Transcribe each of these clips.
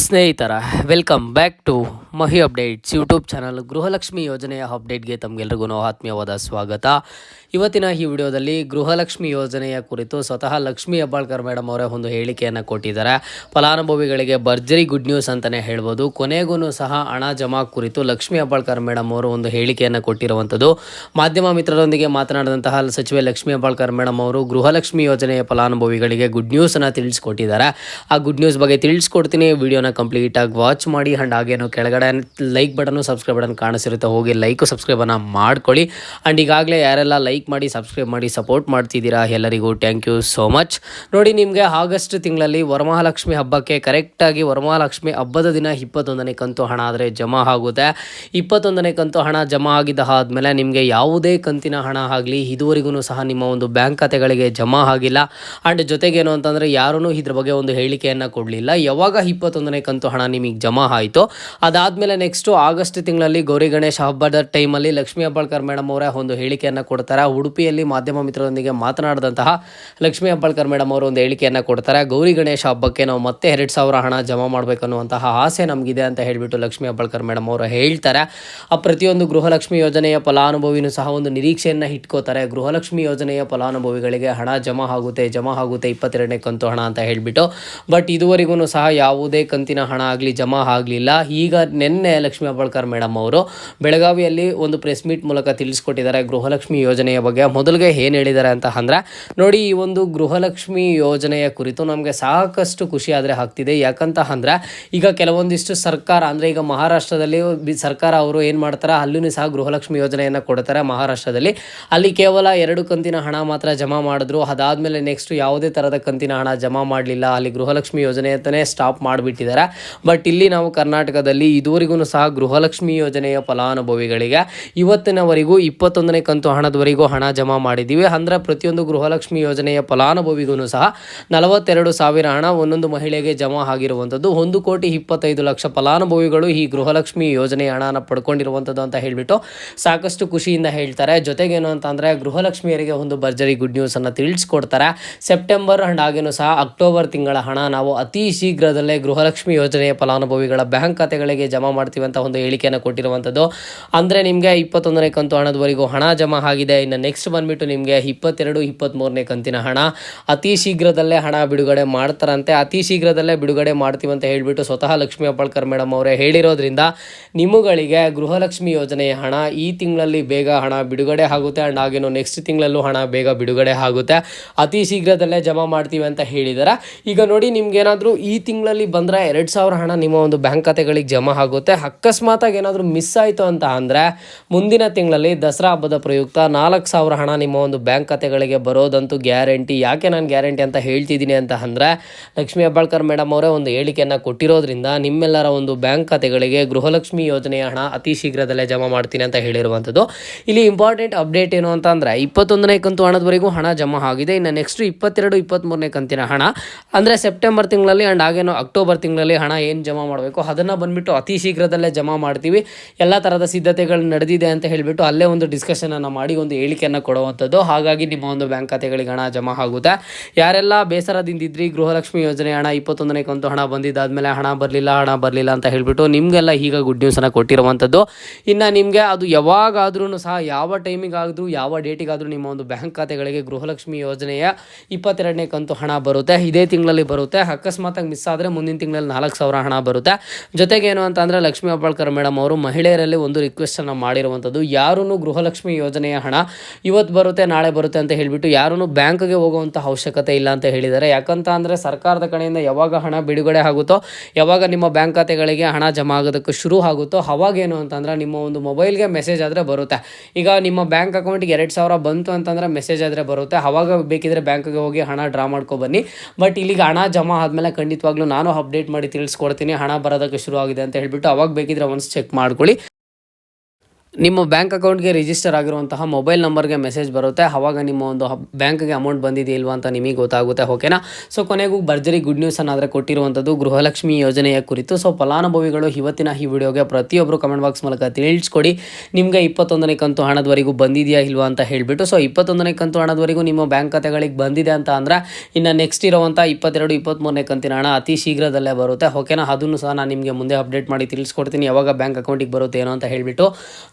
ಸ್ನೇಹಿತರ welcome back to Mahi updates YouTube channel. Gruhalakshmi ಯೋಜನೆಯ ಅಪ್ಡೇಟ್ಗೆ ತಮಗೆಲ್ಲರಿಗೂ ಆತ್ಮೀಯವಾದ ಸ್ವಾಗತ. ಇವತ್ತಿನ ಈ ವಿಡಿಯೋದಲ್ಲಿ ಗೃಹಲಕ್ಷ್ಮಿ ಯೋಜನೆಯ ಕುರಿತು ಸ್ವತಃ ಲಕ್ಷ್ಮೀ ಹೆಬ್ಬಾಳ್ಕರ್ ಮೇಡಮ್ ಅವರೇ ಒಂದು ಹೇಳಿಕೆಯನ್ನು ಕೊಟ್ಟಿದ್ದಾರೆ. ಫಲಾನುಭವಿಗಳಿಗೆ ಭರ್ಜರಿ ಗುಡ್ ನ್ಯೂಸ್ ಅಂತಲೇ ಹೇಳ್ಬೋದು. ಕೊನೆಗೂ ಸಹ ಹಣ ಜಮಾ ಕುರಿತು ಲಕ್ಷ್ಮೀ ಹೆಬ್ಬಾಳ್ಕರ್ ಮೇಡಮ್ ಅವರು ಒಂದು ಹೇಳಿಕೆಯನ್ನು ಕೊಟ್ಟಿರುವಂಥದ್ದು. ಮಾಧ್ಯಮ ಮಿತ್ರರೊಂದಿಗೆ ಮಾತನಾಡಿದಂತಹ ಸಚಿವೆ ಲಕ್ಷ್ಮೀ ಹೆಬ್ಬಾಳ್ಕರ್ ಮೇಡಮ್ ಅವರು ಗೃಹಲಕ್ಷ್ಮಿ ಯೋಜನೆಯ ಫಲಾನುಭವಿಗಳಿಗೆ ಗುಡ್ ನ್ಯೂಸನ್ನು ತಿಳಿಸ್ಕೊಟ್ಟಿದ್ದಾರೆ. ಆ ಗುಡ್ ನ್ಯೂಸ್ ಬಗ್ಗೆ ತಿಳಿಸ್ಕೊಡ್ತೀನಿ. ವಿಡಿಯೋನ ಕಂಪ್ಲೀಟಾಗಿ ವಾಚ್ ಮಾಡಿ. ಆ್ಯಂಡ್ ಹಾಗೇನು ಕೆಳಗಡೆ ಲೈಕ್ ಬಟನ್ನು ಸಬ್ಸ್ಕ್ರೈಬ್ ಬಟನ್ ಕಾಣಿಸಿರುತ್ತೆ, ಹೋಗಿ ಲೈಕು ಸಬ್ಸ್ಕ್ರೈಬನ್ನು ಮಾಡ್ಕೊಳ್ಳಿ. ಆ್ಯಂಡ್ ಈಗಾಗಲೇ ಯಾರೆಲ್ಲ ಲೈಕ್ ಮಾಡಿ ಸಬ್ಸ್ಕ್ರೈಬ್ ಮಾಡಿ ಸಪೋರ್ಟ್ ಮಾಡ್ತಿದ್ದೀರಾ ಎಲ್ಲರಿಗೂ ಥ್ಯಾಂಕ್ ಯು ಸೋ ಮಚ್. ನೋಡಿ, ನಿಮಗೆ ಆಗಸ್ಟ್ ತಿಂಗಳಲ್ಲಿ ವರಮಹಾಲಕ್ಷ್ಮಿ ಹಬ್ಬಕ್ಕೆ ಕರೆಕ್ಟಾಗಿ ವರಮಹಾಲಕ್ಷ್ಮಿ ಹಬ್ಬದ ದಿನ 21ನೇ ಕಂತು ಹಣ ಆದರೆ ಜಮಾ ಆಗುತ್ತೆ. 21ನೇ ಕಂತು ಹಣ ಜಮಾ ಆಗಿದ್ದ ಆದಮೇಲೆ ನಿಮಗೆ ಯಾವುದೇ ಕಂತಿನ ಹಣ ಆಗಲಿ ಇದುವರೆಗೂ ಸಹ ನಿಮ್ಮ ಒಂದು ಬ್ಯಾಂಕ್ ಖಾತೆಗಳಿಗೆ ಜಮಾ ಆಗಿಲ್ಲ. ಆ್ಯಂಡ್ ಜೊತೆಗೇನು ಅಂತಂದರೆ ಯಾರೂ ಇದ್ರ ಬಗ್ಗೆ ಒಂದು ಹೇಳಿಕೆಯನ್ನು ಕೊಡಲಿಲ್ಲ. ಯಾವಾಗ 21ನೇ ಕಂತು ಹಣ ನಿಮಗೆ ಜಮಾ ಆಯಿತು ಅದಾದಮೇಲೆ ನೆಕ್ಸ್ಟು ಆಗಸ್ಟ್ ತಿಂಗಳಲ್ಲಿ ಗೌರಿ ಗಣೇಶ ಹಬ್ಬದ ಟೈಮಲ್ಲಿ ಲಕ್ಷ್ಮೀ ಹೆಬ್ಬಾಳ್ಕರ್ ಮೇಡಮ್ ಅವರ ಒಂದು ಹೇಳಿಕೆಯನ್ನು ಕೊಡ್ತಾರೆ. ಉಡುಪಿಯಲ್ಲಿ ಮಾಧ್ಯಮ ಮಿತ್ರರೊಂದಿಗೆ ಮಾತನಾಡಿದಂತಹ ಲಕ್ಷ್ಮೀ ಹೆಬ್ಬಾಳ್ಕರ್ ಮೇಡಮ್ ಅವರು ಒಂದು ಹೇಳಿಕೆಯನ್ನು ಕೊಡ್ತಾರೆ. ಗೌರಿ ಗಣೇಶ ಹಬ್ಬಕ್ಕೆ ನಾವು ಮತ್ತೆ 2,000 ಹಣ ಜಮಾ ಮಾಡಬೇಕನ್ನುವಂತಹ ಆಸೆ ನಮಗಿದೆ ಅಂತ ಹೇಳಿಬಿಟ್ಟು ಲಕ್ಷ್ಮೀ ಹೆಬ್ಬಾಳ್ಕರ್ ಮೇಡಮ್ ಅವರು ಹೇಳ್ತಾರೆ. ಆ ಪ್ರತಿಯೊಂದು ಗೃಹಲಕ್ಷ್ಮಿ ಯೋಜನೆಯ ಫಲಾನುಭವಿನೂ ಸಹ ಒಂದು ನಿರೀಕ್ಷೆಯನ್ನು ಇಟ್ಕೋತಾರೆ. ಗೃಹಲಕ್ಷ್ಮಿ ಯೋಜನೆಯ ಫಲಾನುಭವಿಗಳಿಗೆ ಹಣ ಜಮಾ ಆಗುತ್ತೆ 22ನೇ ಕಂತು ಹಣ ಅಂತ ಹೇಳಿಬಿಟ್ಟು. ಬಟ್ ಇದುವರೆಗೂ ಸಹ ಯಾವುದೇ ಕಂತಿನ ಹಣ ಆಗಲಿ ಜಮಾ ಆಗಲಿಲ್ಲ. ಈಗ ನಿನ್ನೆ ಲಕ್ಷ್ಮೀ ಹೆಬ್ಬಾಳ್ಕರ್ ಮೇಡಮ್ ಅವರು ಬೆಳಗಾವಿಯಲ್ಲಿ ಒಂದು ಪ್ರೆಸ್ ಮೀಟ್ ಮೂಲಕ ತಿಳಿಸ್ಕೊಟ್ಟಿದ್ದಾರೆ ಗೃಹಲಕ್ಷ್ಮಿ ಯೋಜನೆಯ ಬಗ್ಗೆ. ಮೊದಲಿಗೆ ಏನು ಹೇಳಿದ್ದಾರೆ ಅಂತ ಅಂದರೆ, ನೋಡಿ, ಈ ಒಂದು ಗೃಹಲಕ್ಷ್ಮಿ ಯೋಜನೆಯ ಕುರಿತು ನಮಗೆ ಸಾಕಷ್ಟು ಖುಷಿ ಆದರೆ ಆಗ್ತಿದೆ. ಯಾಕಂತ ಅಂದರೆ ಈಗ ಕೆಲವೊಂದಿಷ್ಟು ಸರ್ಕಾರ ಅಂದರೆ ಈಗ ಮಹಾರಾಷ್ಟ್ರದಲ್ಲಿ ಸರ್ಕಾರ ಅವರು ಏನು ಮಾಡ್ತಾರೆ, ಅಲ್ಲೂ ಸಹ ಗೃಹಲಕ್ಷ್ಮಿ ಯೋಜನೆಯನ್ನು ಕೊಡ್ತಾರೆ. ಮಹಾರಾಷ್ಟ್ರದಲ್ಲಿ ಅಲ್ಲಿ ಕೇವಲ 2 ಕಂತಿನ ಹಣ ಮಾತ್ರ ಜಮಾ ಮಾಡಿದ್ರು. ಅದಾದಮೇಲೆ ನೆಕ್ಸ್ಟ್ ಯಾವುದೇ ಥರದ ಕಂತಿನ ಹಣ ಜಮಾ ಮಾಡಲಿಲ್ಲ. ಅಲ್ಲಿ ಗೃಹಲಕ್ಷ್ಮಿ ಯೋಜನೆ ಅಂತಲೇ ಸ್ಟಾಪ್ ಮಾಡಿಬಿಟ್ಟಿದ್ದಾರೆ. ಬಟ್ ಇಲ್ಲಿ ನಾವು ಕರ್ನಾಟಕದಲ್ಲಿ ಇದುವರೆಗೂ ಸಹ ಗೃಹಲಕ್ಷ್ಮಿ ಯೋಜನೆಯ ಫಲಾನುಭವಿಗಳಿಗೆ ಇವತ್ತಿನವರೆಗೂ 21ನೇ ಕಂತು ಹಣದವರೆಗೂ ಹಣ ಜಮಾ ಮಾಡಿದ್ದೀವಿ. ಅಂದರೆ ಪ್ರತಿಯೊಂದು ಗೃಹಲಕ್ಷ್ಮಿ ಯೋಜನೆಯ ಫಲಾನುಭವಿಗೂ ಸಹ 42,000 ಹಣ ಒಂದೊಂದು ಮಹಿಳೆಗೆ ಜಮಾ ಆಗಿರುವಂಥದ್ದು. 1,25,00,000 ಫಲಾನುಭವಿಗಳು ಈ ಗೃಹಲಕ್ಷ್ಮಿ ಯೋಜನೆಯ ಹಣನ ಪಡ್ಕೊಂಡಿರುವಂಥದ್ದು ಅಂತ ಹೇಳಿಬಿಟ್ಟು ಸಾಕಷ್ಟು ಖುಷಿಯಿಂದ ಹೇಳ್ತಾರೆ. ಜೊತೆಗೇನು ಅಂತ ಅಂದರೆ ಗೃಹಲಕ್ಷ್ಮಿಯರಿಗೆ ಒಂದು ಭರ್ಜರಿ ಗುಡ್ ನ್ಯೂಸನ್ನು ತಿಳಿಸ್ಕೊಡ್ತಾರೆ. ಸೆಪ್ಟೆಂಬರ್ ಆ್ಯಂಡ್ ಹಾಗೇನು ಸಹ ಅಕ್ಟೋಬರ್ ತಿಂಗಳ ಹಣ ನಾವು ಅತಿ ಶೀಘ್ರದಲ್ಲೇ ಗೃಹಲಕ್ಷ್ಮಿ ಯೋಜನೆಯ ಫಲಾನುಭವಿಗಳ ಬ್ಯಾಂಕ್ ಖಾತೆಗಳಿಗೆ ಜಮಾ ಮಾಡ್ತೀವಿ ಅಂತ ಒಂದು ಹೇಳಿಕೆಯನ್ನು ಕೊಟ್ಟಿರುವಂಥದ್ದು. ಅಂದರೆ ನಿಮಗೆ 21ನೇ ಕಂತು ಹಣದವರೆಗೂ ಹಣ ಜಮಾ ಆಗಿದೆ. ಇನ್ನು ನೆಕ್ಸ್ಟ್ ಬಂದುಬಿಟ್ಟು ನಿಮಗೆ 22, 23ನೇ ಕಂತಿನ ಹಣ ಅತಿ ಶೀಘ್ರದಲ್ಲೇ ಹಣ ಬಿಡುಗಡೆ ಮಾಡ್ತಾರಂತೆ. ಅತಿ ಶೀಘ್ರದಲ್ಲೇ ಬಿಡುಗಡೆ ಮಾಡ್ತೀವಿ ಅಂತ ಹೇಳಿಬಿಟ್ಟು ಸ್ವತಃ ಲಕ್ಷ್ಮೀ ಹೆಬ್ಬಾಳ್ಕರ್ ಮೇಡಮ್ ಅವರೇ ಹೇಳಿರೋದ್ರಿಂದ ನಿಮ್ಮಗಳಿಗೆ ಗೃಹಲಕ್ಷ್ಮಿ ಯೋಜನೆಯ ಹಣ ಈ ತಿಂಗಳಲ್ಲಿ ಬೇಗ ಹಣ ಬಿಡುಗಡೆ ಆಗುತ್ತೆ. ಆ್ಯಂಡ್ ಹಾಗೇನು ನೆಕ್ಸ್ಟ್ ತಿಂಗಳಲ್ಲೂ ಹಣ ಬೇಗ ಬಿಡುಗಡೆ ಆಗುತ್ತೆ. ಅತಿ ಶೀಘ್ರದಲ್ಲೇ ಜಮಾ ಮಾಡ್ತೀವಿ ಅಂತ ಹೇಳಿದ್ದಾರೆ. ಈಗ ನೋಡಿ, ನಿಮ್ಗೇನಾದರೂ ಈ ತಿಂಗಳಲ್ಲಿ ಬಂದರೆ 2,000 ಹಣ ನಿಮ್ಮ ಒಂದು ಬ್ಯಾಂಕ್ ಖಾತೆಗಳಿಗೆ ಜಮಾ ಆಗುತ್ತೆ. ಅಕಸ್ಮಾತಾಗಿ ಏನಾದರೂ ಮಿಸ್ ಆಯಿತು ಅಂತ ಅಂದರೆ ಮುಂದಿನ ತಿಂಗಳಲ್ಲಿ ದಸರಾ ಹಬ್ಬದ ಪ್ರಯುಕ್ತ 4,000 ಹಣ ನಿಮ್ಮ ಒಂದು ಬ್ಯಾಂಕ್ ಖಾತೆಗಳಿಗೆ ಬರೋದಂತೂ ಗ್ಯಾರಂಟಿ. ಯಾಕೆ ನಾನು ಗ್ಯಾರಂಟಿ ಅಂತ ಹೇಳ್ತಿದ್ದೀನಿ ಅಂತ ಅಂದರೆ, ಲಕ್ಷ್ಮೀ ಹೆಬ್ಬಾಳ್ಕರ್ ಮೇಡಮ್ ಅವರೇ ಒಂದು ಹೇಳಿಕೆಯನ್ನು ಕೊಟ್ಟಿರೋದ್ರಿಂದ ನಿಮ್ಮೆಲ್ಲರ ಒಂದು ಬ್ಯಾಂಕ್ ಖಾತೆಗಳಿಗೆ ಗೃಹಲಕ್ಷ್ಮಿ ಯೋಜನೆಯ ಹಣ ಅತಿ ಶೀಘ್ರದಲ್ಲೇ ಜಮಾ ಮಾಡ್ತೀನಿ ಅಂತ ಹೇಳಿರುವಂಥದ್ದು. ಇಲ್ಲಿ ಇಂಪಾರ್ಟೆಂಟ್ ಅಪ್ಡೇಟ್ ಏನು ಅಂತ ಅಂದರೆ 21ನೇ ಕಂತು ಹಣದವರೆಗೂ ಹಣ ಜಮಾ ಆಗಿದೆ. ಇನ್ನು ನೆಕ್ಸ್ಟ್ 22, 23ನೇ ಕಂತಿನ ಹಣ ಅಂದರೆ ಸೆಪ್ಟೆಂಬರ್ ತಿಂಗಳಲ್ಲಿ ಆ್ಯಂಡ್ ಹಾಗೇನು ಅಕ್ಟೋಬರ್ ತಿಂಗಳಲ್ಲಿ ಹಣ ಏನು ಜಮಾ ಮಾಡಬೇಕು ಅದನ್ನು ಬಂದುಬಿಟ್ಟು ಅತಿ ಶೀಘ್ರದಲ್ಲೇ ಜಮಾ ಮಾಡ್ತೀವಿ. ಎಲ್ಲ ಥರದ ಸಿದ್ಧತೆಗಳು ನಡೆದಿದೆ ಅಂತ ಹೇಳಿಬಿಟ್ಟು ಅಲ್ಲೇ ಒಂದು ಡಿಸ್ಕಷನನ್ನು ಮಾಡಿ ಒಂದು ಹೇಳಿಕೆಯನ್ನು ಕೊಡುವಂಥದ್ದು. ಹಾಗಾಗಿ ನಿಮ್ಮ ಒಂದು ಬ್ಯಾಂಕ್ ಖಾತೆಗಳಿಗೆ ಹಣ ಜಮಾ ಆಗುತ್ತೆ. ಯಾರೆಲ್ಲ ಬೇಸರದಿಂದಿದ್ರಿ ಗೃಹಲಕ್ಷ್ಮಿ ಯೋಜನೆ ಹಣ 21ನೇ ಕಂತು ಹಣ ಬಂದಿದ್ದಾದಮೇಲೆ ಹಣ ಬರಲಿಲ್ಲ ಅಂತ ಹೇಳಿಬಿಟ್ಟು ನಿಮಗೆಲ್ಲ ಈಗ ಗುಡ್ ನ್ಯೂಸನ್ನು ಕೊಟ್ಟಿರುವಂಥದ್ದು. ಇನ್ನು ನಿಮಗೆ ಅದು ಯಾವಾಗಾದ್ರೂ ಸಹ ಯಾವ ಟೈಮಿಗಾದರೂ ಯಾವ ಡೇಟಿಗಾದರೂ ನಿಮ್ಮ ಒಂದು ಬ್ಯಾಂಕ್ ಖಾತೆಗಳಿಗೆ ಗೃಹಲಕ್ಷ್ಮಿ ಯೋಜನೆಯ 22ನೇ ಕಂತು ಹಣ ಬರುತ್ತೆ. ಇದೇ ತಿಂಗಳಲ್ಲಿ ಬರುತ್ತೆ. ಅಕಸ್ಮಾತಾಗಿ ಮಿಸ್ ಆದರೆ ಮುಂದಿನ ತಿಂಗಳಲ್ಲಿ 4,000 ಹಣ ಬರುತ್ತೆ. ಜೊತೆಗೇನು ಅಂತ ಅಂದರೆ ಲಕ್ಷ್ಮೀ ಹೆಬ್ಬಾಳ್ಕರ್ ಮೇಡಮ್ ಅವರು ಮಹಿಳೆಯರಲ್ಲಿ ಒಂದು ರಿಕ್ವೆಸ್ಟನ್ನು ಮಾಡಿರುವಂಥದ್ದು. ಯಾರೂ ಗೃಹಲಕ್ಷ್ಮಿ ಯೋಜನೆಯ ಹಣ ಇವತ್ತು ಬರುತ್ತೆ ನಾಳೆ ಬರುತ್ತೆ ಅಂತ ಹೇಳಿಬಿಟ್ಟು ಯಾರೂ ಬ್ಯಾಂಕ್ಗೆ ಹೋಗುವಂಥ ಅವಶ್ಯಕತೆ ಇಲ್ಲ ಅಂತ ಹೇಳಿದ್ದಾರೆ. ಯಾಕಂತ ಅಂದರೆ ಸರ್ಕಾರದ ಕಡೆಯಿಂದ ಯಾವಾಗ ಹಣ ಬಿಡುಗಡೆ ಆಗುತ್ತೋ, ಯಾವಾಗ ನಿಮ್ಮ ಬ್ಯಾಂಕ್ ಖಾತೆಗಳಿಗೆ ಹಣ ಜಮಾ ಆಗೋದಕ್ಕೆ ಶುರು ಆಗುತ್ತೋ ಅವಾಗೇನು ಅಂತಂದರೆ ನಿಮ್ಮ ಒಂದು ಮೊಬೈಲ್ಗೆ ಮೆಸೇಜ್ ಆದರೆ ಬರುತ್ತೆ. ಈಗ ನಿಮ್ಮ ಬ್ಯಾಂಕ್ ಅಕೌಂಟಿಗೆ 2,000 ಬಂತು ಅಂತಂದರೆ ಮೆಸೇಜ್ ಆದರೆ ಬರುತ್ತೆ. ಆವಾಗ ಬೇಕಿದ್ರೆ ಬ್ಯಾಂಕ್ಗೆ ಹೋಗಿ ಹಣ ಡ್ರಾ ಮಾಡ್ಕೊಬನ್ನಿ. ಬಟ್ ಇಲ್ಲಿಗೆ ಹಣ ಜಮಾ ಆದಮೇಲೆ ಖಂಡಿತವಾಗ್ಲೂ ನಾನು ಅಪ್ಡೇಟ್ ಮಾಡಿ ತಿಳಿಸ್ಕೊಡ್ತೀನಿ ಹಣ ಬರೋದಕ್ಕೆ ಶುರು ಆಗಿದೆ ಅಂತ ಹೇಳಿಬಿಟ್ಟು. ಅವಾಗ ಬೇಕಿದ್ರೆ ಒನ್ಸ್ ಚೆಕ್ ಮಾಡ್ಕೊಳ್ಳಿ. ನಿಮ್ಮ ಬ್ಯಾಂಕ್ ಅಕೌಂಟ್ಗೆ ರಿಜಿಸ್ಟರ್ ಆಗಿರುವಂತಹ ಮೊಬೈಲ್ ನಂಬರ್ಗೆ ಮೆಸೇಜ್ ಬರುತ್ತೆ. ಆವಾಗ ನಿಮ್ಮ ಒಂದು ಬ್ಯಾಂಕ್ಗೆ ಅಮೌಂಟ್ ಬಂದಿದೆಯಾ ಇಲ್ವಾ ಅಂತ ನಿಮಗೆ ಗೊತ್ತಾಗುತ್ತೆ. ಓಕೆನಾ. ಸೊ ಕೊನೆಗೂ ಭರ್ಜರಿ ಗುಡ್ ನ್ಯೂಸ್ ಅನ್ನಾದರೆ ಕೊಟ್ಟಿರುವಂಥದ್ದು ಗೃಹಲಕ್ಷ್ಮಿ ಯೋಜನೆಯ ಕುರಿತು. ಸೊ ಫಲಾನುಭವಿಗಳು ಇವತ್ತಿನ ಈ ವಿಡಿಯೋಗೆ ಪ್ರತಿಯೊಬ್ಬರು ಕಮೆಂಟ್ ಬಾಕ್ಸ್ ಮೂಲಕ ತಿಳಿಸ್ಕೊಡಿ ನಿಮಗೆ 21ನೇ ಕಂತು ಹಣದವರೆಗೂ ಬಂದಿದೆಯಾ ಇಲ್ವಾ ಅಂತ ಹೇಳಿಬಿಟ್ಟು. ಸೊ 21ನೇ ಕಂತು ಹಣದವರೆಗೂ ನಿಮ್ಮ ಬ್ಯಾಂಕ್ ಖಾತೆಗಳಿಗೆ ಬಂದಿದೆ ಅಂತ ಅಂದರೆ ಇನ್ನು ನೆಕ್ಸ್ಟ್ ಇರುವಂಥ 22, 23ನೇ ಕಂತಿನ ಹಣ ಅತಿ ಶೀಘ್ರದಲ್ಲೇ ಬರುತ್ತೆ. ಓಕೆನಾ. ಅದನ್ನು ಸಹ ನಾನು ನಿಮಗೆ ಮುಂದೆ ಅಪ್ಡೇಟ್ ಮಾಡಿ ತಿಳಿಸ್ಕೊಡ್ತೀನಿ ಯಾವಾಗ ಬ್ಯಾಂಕ್ ಅಕೌಂಟಿಗೆ ಬರುತ್ತೆ ಏನೋ ಅಂತ ಹೇಳಿಬಿಟ್ಟು.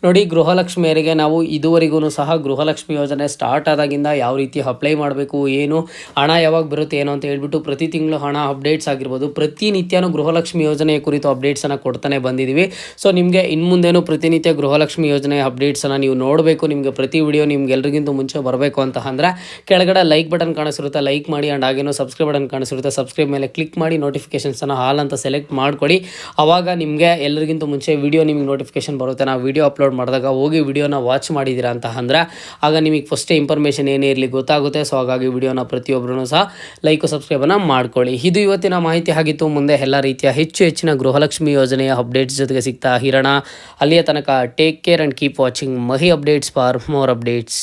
ನೋಡಿ, ಗೃಹಲಕ್ಷ್ಮಿಯರಿಗೆ ನಾವು ಇದುವರೆಗೂ ಸಹ ಗೃಹಲಕ್ಷ್ಮಿ ಯೋಜನೆ ಸ್ಟಾರ್ಟ್ ಆದಾಗಿಂದ ಯಾವ ರೀತಿ ಅಪ್ಲೈ ಮಾಡಬೇಕು, ಏನು ಹಣ ಯಾವಾಗ ಬರುತ್ತೆ ಏನೋ ಅಂತ ಹೇಳ್ಬಿಟ್ಟು ಪ್ರತಿ ತಿಂಗಳು ಹಣ ಅಪ್ಡೇಟ್ಸ್ ಆಗಿರ್ಬೋದು, ಪ್ರತಿನಿತ್ಯನೂ ಗೃಹಲಕ್ಷ್ಮಿ ಯೋಜನೆಯ ಕುರಿತು ಅಪ್ಡೇಟ್ಸನ್ನು ಕೊಡ್ತಾನೆ ಬಂದಿದ್ದೀವಿ. ಸೊ ನಿಮಗೆ ಇನ್ನು ಮುಂದೇನು ಪ್ರತಿನಿತ್ಯ ಗೃಹಲಕ್ಷ್ಮಿ ಯೋಜನೆಯ ಅಪ್ಡೇಟ್ಸನ್ನು ನೀವು ನೋಡಬೇಕು, ನಿಮಗೆ ಪ್ರತಿ ವಿಡಿಯೋ ನಿಮ್ಗೆಲ್ರಿಗಿಂತ ಮುಂಚೆ ಬರಬೇಕು ಅಂತ ಅಂದರೆ ಕೆಳಗಡೆ ಲೈಕ್ ಬಟನ್ ಕಾಣಿಸಿರುತ್ತೆ, ಲೈಕ್ ಮಾಡಿ. ಆ್ಯಂಡ್ ಹಾಗೇನೋ ಸಬ್ಸ್ಕ್ರೈಬ್ ಬಟನ್ ಕಾಣಿಸಿರುತ್ತೆ, ಸಬ್ಸ್ಕ್ರೈಬ್ ಮೇಲೆ ಕ್ಲಿಕ್ ಮಾಡಿ ನೋಟಿಫಿಕೇಷನ್ಸನ್ನು ಹಾಲ್ ಅಂತ ಸೆಲೆಕ್ಟ್ ಮಾಡ್ಕೊಳ್ಳಿ. ಆವಾಗ ನಿಮಗೆ ಎಲ್ಲರಿಗಿಂತ ಮುಂಚೆ ವಿಡಿಯೋ ನಿಮಗೆ ನೋಟಿಫಿಕೇಷನ್ ಬರುತ್ತೆ. ನಾವು ವಿಡಿಯೋ ಅಪ್ಲೋಡ್ ಮಾಡಿದಾಗ ಹೋಗಿ ವಿಡಿಯೋನ ವಾಚ್ ಮಾಡಿದ್ದೀರಾ ಅಂತ ಅಂದರೆ ಆಗ ನಿಮಗೆ ಫಸ್ಟೇ ಇನ್ಫಾರ್ಮೇಷನ್ ಏನೇ ಇರಲಿ ಗೊತ್ತಾಗುತ್ತೆ. ಸೊ ಹಾಗಾಗಿ ವಿಡಿಯೋನ ಪ್ರತಿಯೊಬ್ಬರೂ ಸಹ ಲೈಕ್ ಸಬ್ಸ್ಕ್ರೈಬನ್ನು ಮಾಡ್ಕೊಳ್ಳಿ. ಇದು ಇವತ್ತಿನ ಮಾಹಿತಿ ಆಗಿತ್ತು. ಮುಂದೆ ಎಲ್ಲ ರೀತಿಯ ಹೆಚ್ಚಿನ ಗೃಹಲಕ್ಷ್ಮಿ ಯೋಜನೆಯ ಅಪ್ಡೇಟ್ಸ್ ಜೊತೆಗೆ ಸಿಗ್ತಾ ಇರೋಣ. ಅಲ್ಲಿಯ ತನಕ take care and keep watching Mahi updates for more updates.